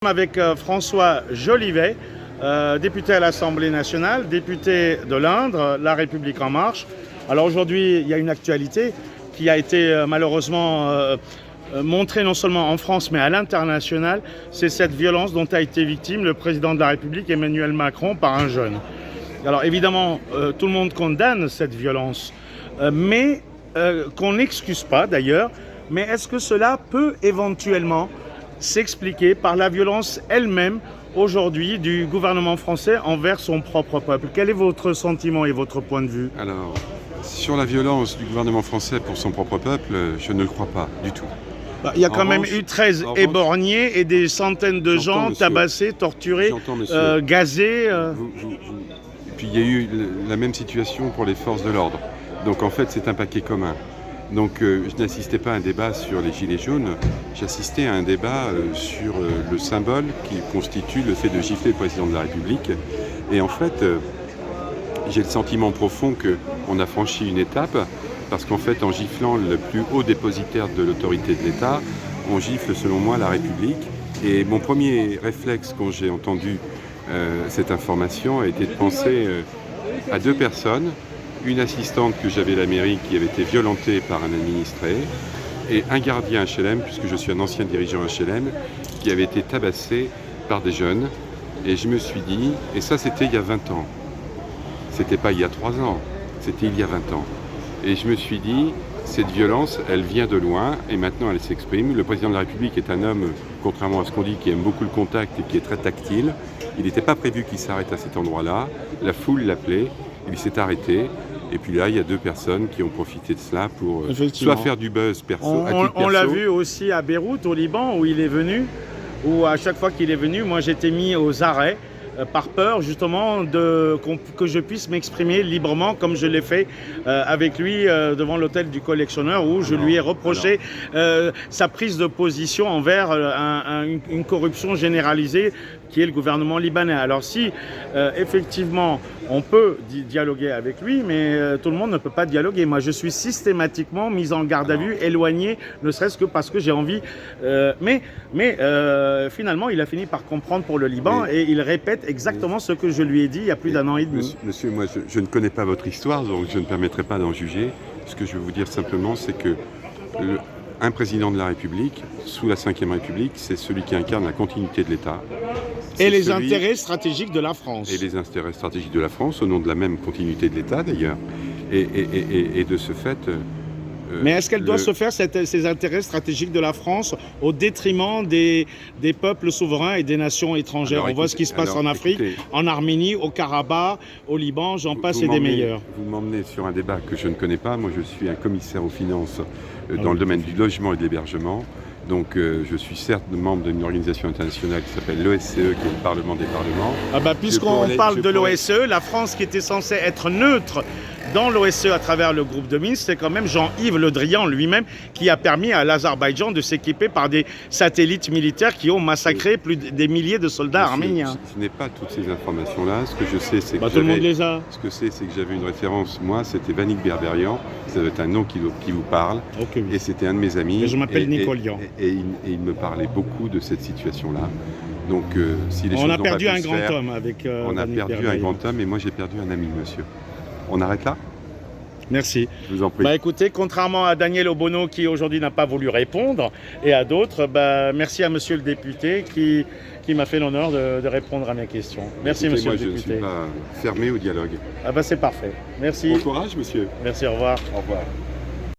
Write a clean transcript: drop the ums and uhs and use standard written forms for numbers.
Avec François Jolivet, député à l'Assemblée nationale, député de l'Indre, La République en marche. Alors aujourd'hui, il y a une actualité qui a été malheureusement montrée non seulement en France mais à l'international. C'est cette violence dont a été victime le président de la République, Emmanuel Macron, par un jeune. Alors évidemment, tout le monde condamne cette violence, mais qu'on n'excuse pas d'ailleurs. Mais est-ce que cela peut éventuellement s'expliquer par la violence elle-même aujourd'hui du gouvernement français envers son propre peuple? Quel est votre sentiment et votre point de vue? Alors, sur la violence du gouvernement français pour son propre peuple, je ne le crois pas du tout. Il y a quand même eu 13 éborgnés et des centaines de gens tabassés, torturés, gazés. Et puis il y a eu la même situation pour les forces de l'ordre. Donc en fait, c'est un paquet commun. Donc je n'assistais pas à un débat sur les gilets jaunes, j'assistais à un débat sur le symbole qui constitue le fait de gifler le président de la République. Et en fait, j'ai le sentiment profond qu'on a franchi une étape, parce qu'en fait, en giflant le plus haut dépositaire de l'autorité de l'État, on gifle selon moi la République. Et mon premier réflexe quand j'ai entendu cette information a été de penser à deux personnes. Une assistante que j'avais à la mairie qui avait été violentée par un administré et un gardien HLM, puisque je suis un ancien dirigeant HLM, qui avait été tabassé par des jeunes. Et je me suis dit, et ça c'était il y a 20 ans, c'était pas il y a 3 ans, c'était il y a 20 ans. Et je me suis dit, cette violence, elle vient de loin et maintenant elle s'exprime. Le président de la République est un homme, contrairement à ce qu'on dit, qui aime beaucoup le contact et qui est très tactile. Il n'était pas prévu qu'il s'arrête à cet endroit-là. La foule l'appelait, il s'est arrêté. Et puis là, il y a deux personnes qui ont profité de cela pour soit faire du buzz perso. On l'a vu aussi à Beyrouth, au Liban, où il est venu, où à chaque fois qu'il est venu, moi j'étais mis aux arrêts par peur justement que je puisse m'exprimer librement comme je l'ai fait avec lui devant l'hôtel du collectionneur, où je lui ai reproché sa prise de position envers une corruption généralisée qui est le gouvernement libanais. Alors si effectivement on peut dialoguer avec lui, mais tout le monde ne peut pas dialoguer. Moi je suis systématiquement mis en garde à vue, éloigné, ne serait-ce que parce que j'ai envie. Mais finalement il a fini par comprendre pour le Liban et il répète exactement ce que je lui ai dit il y a plus d'1 an et demi. Monsieur, moi je ne connais pas votre histoire, donc je ne permettrai pas d'en juger. Ce que je veux vous dire simplement, c'est que un président de la République, sous la Ve République, c'est celui qui incarne la continuité de l'État. Et les intérêts stratégiques de la France. Et les intérêts stratégiques de la France, au nom de la même continuité de l'État d'ailleurs. Et de ce fait... Mais est-ce qu'elle doit se faire, ces intérêts stratégiques de la France, au détriment des peuples souverains et des nations étrangères? On voit ce qui se passe en Afrique, en Arménie, au Karabakh, au Liban, j'en passe et des meilleurs. Vous m'emmenez sur un débat que je ne connais pas. Moi, je suis un commissaire aux finances dans le domaine du logement et de l'hébergement. Donc je suis certes membre d'une organisation internationale qui s'appelle l'OSCE, qui est le Parlement des parlements. Puisqu'on parle de l'OSCE, la France qui était censée être neutre dans l'OSCE à travers le groupe de Minsk, c'est quand même Jean-Yves Le Drian lui-même qui a permis à l'Azerbaïdjan de s'équiper par des satellites militaires qui ont massacré des milliers de soldats arméniens. Ce n'est pas toutes ces informations-là. Ce que je sais, c'est que tout le monde les a. Ce que c'est que j'avais une référence. Moi, c'était Vanik Berberian. Ça doit être un nom qui vous parle. Okay, oui. Et c'était un de mes amis. Et je m'appelle Nicolian. Et il me parlait beaucoup de cette situation-là. Donc, si les choses on a perdu un grand homme avec on a perdu un grand homme et moi j'ai perdu un ami, monsieur. On arrête là? Merci. Je vous en prie. Écoutez, contrairement à Daniel Obono qui aujourd'hui n'a pas voulu répondre et à d'autres, merci à monsieur le député qui m'a fait l'honneur de répondre à mes questions. Merci. Écoutez, monsieur le député. Je ne suis pas fermé au dialogue. C'est parfait. Merci. Bon courage, monsieur. Merci, au revoir. Au revoir.